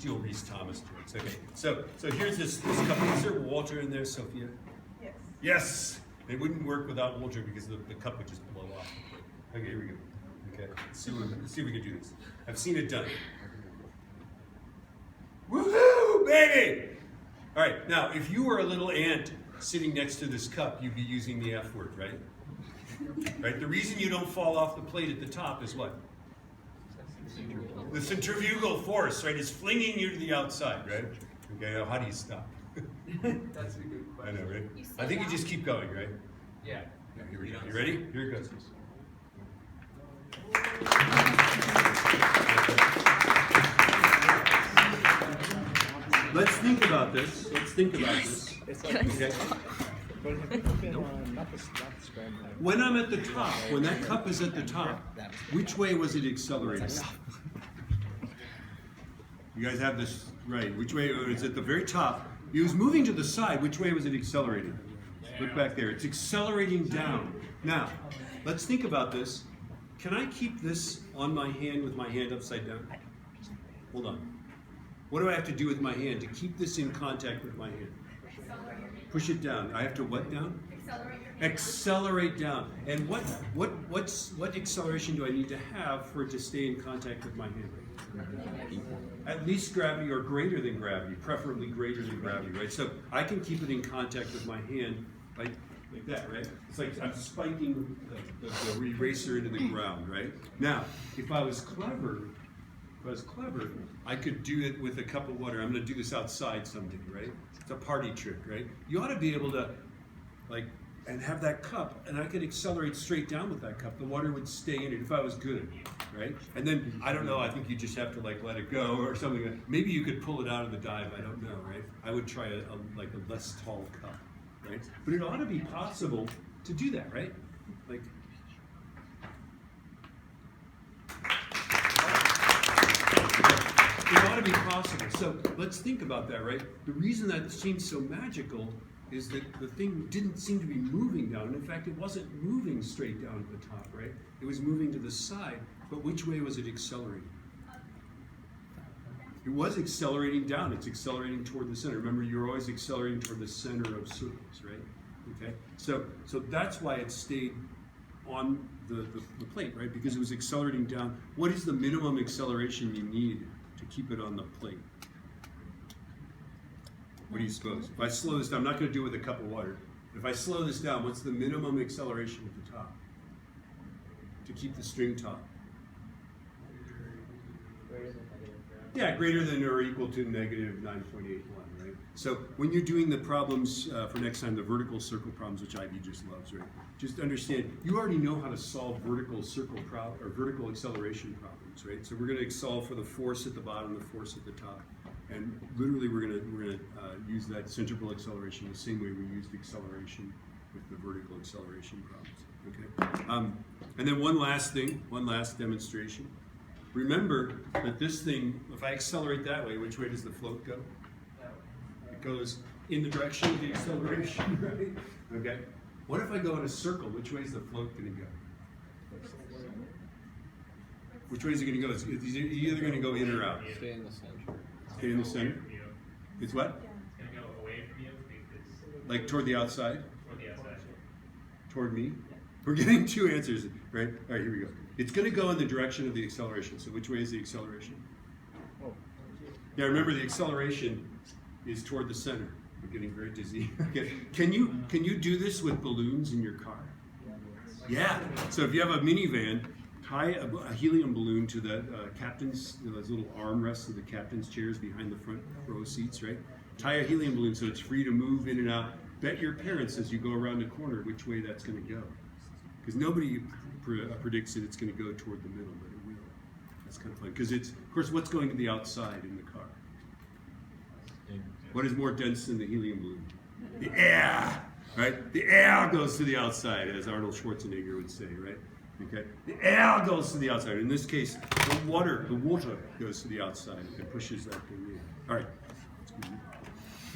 steal Reese Thomas jokes. Okay, so here's this cup. Is there water in there, Sophia? Yes. Yes! It wouldn't work without water because the cup would just blow off. Okay, here we go. Okay, let's see if we can do this. I've seen it done. Woohoo, baby! All right, now if you were a little ant sitting next to this cup, you'd be using the F word, right? Right? The reason you don't fall off the plate at the top is what? The centrifugal force, right? Is flinging you to the outside, right? Okay, now how do you stop? That's a good question. I know, right? I think you just keep going, right? Yeah. Yeah, here we go. You ready? Here it goes. Let's think about this. Let's think about this. Okay. When I'm at the top, when that cup is at the top, which way was it accelerating? You guys have this right. Which way? It's at the very top. It was moving to the side. Which way was it accelerating? Look back there. It's accelerating down. Now, let's think about this. Can I keep this on my hand with my hand upside down? Hold on. What do I have to do with my hand to keep this in contact with my hand? Push it down. I have to what down? Accelerate down. And what acceleration do I need to have for it to stay in contact with my hand? At least gravity or greater than gravity, preferably greater than gravity, right? So I can keep it in contact with my hand like that, right? It's like I'm spiking the eraser into the ground, right? Now, if I was clever, I could do it with a cup of water. I'm going to do this outside someday, right? It's a party trick, right? You ought to be able to, like, and have that cup, and I could accelerate straight down with that cup. The water would stay in it if I was good, right? And then, I don't know, I think you just have to, like, let it go or something. Maybe you could pull it out of the dive, I don't know, right? I would try a less tall cup, right? But it ought to be possible to do that, right? Like, it ought to be possible. So let's think about that, right? The reason that seems so magical is that the thing didn't seem to be moving down. In fact, it wasn't moving straight down to the top, right? It was moving to the side, but which way was it accelerating? It was accelerating down. It's accelerating toward the center. Remember, you're always accelerating toward the center of circles, right? Okay? So that's why it stayed on the plate, right? Because it was accelerating down. What is the minimum acceleration you need to keep it on the plate? What do you suppose? If I slow this down, I'm not going to do it with a cup of water. If I slow this down, what's the minimum acceleration at the top to keep the string taut? Yeah, greater than or equal to negative 9.81, right? So when you're doing the problems for next time, the vertical circle problems, which Ivy just loves, right? Just understand, you already know how to solve vertical circle or vertical acceleration problems, right? So we're going to solve for the force at the bottom, the force at the top. And literally, we're gonna use that centripetal acceleration the same way we used acceleration with the vertical acceleration problems. Okay. And then one last demonstration. Remember that this thing, if I accelerate that way, which way does the float go? It goes in the direction of the acceleration, right? Okay. What if I go in a circle? Which way is the float going to go? Which way is it going to go? It's either going to go in or out. Stay in the center. Stay in the center. It's what? It's going to go away from you because Like toward the outside? toward the outside. Toward me? We're getting two answers, right? All right, here we go. It's going to go in the direction of the acceleration. So which way is the acceleration? Yeah, remember the acceleration is toward the center. I'm getting very dizzy. Okay. Can you do this with balloons in your car? Yeah. So if you have a minivan, tie a helium balloon to the captain's, those little armrests of the captain's chairs behind the front row seats, right? Tie a helium balloon so it's free to move in and out. Bet your parents as you go around the corner which way that's going to go. Because nobody predicts that it's going to go toward the middle, but it will. That's kind of fun. Because it's, of course, what's going to the outside in the car? What is more dense than the helium balloon? The air, right? The air goes to the outside, as Arnold Schwarzenegger would say, right? Okay. The air goes to the outside. In this case, the water goes to the outside and pushes that thing in. All right.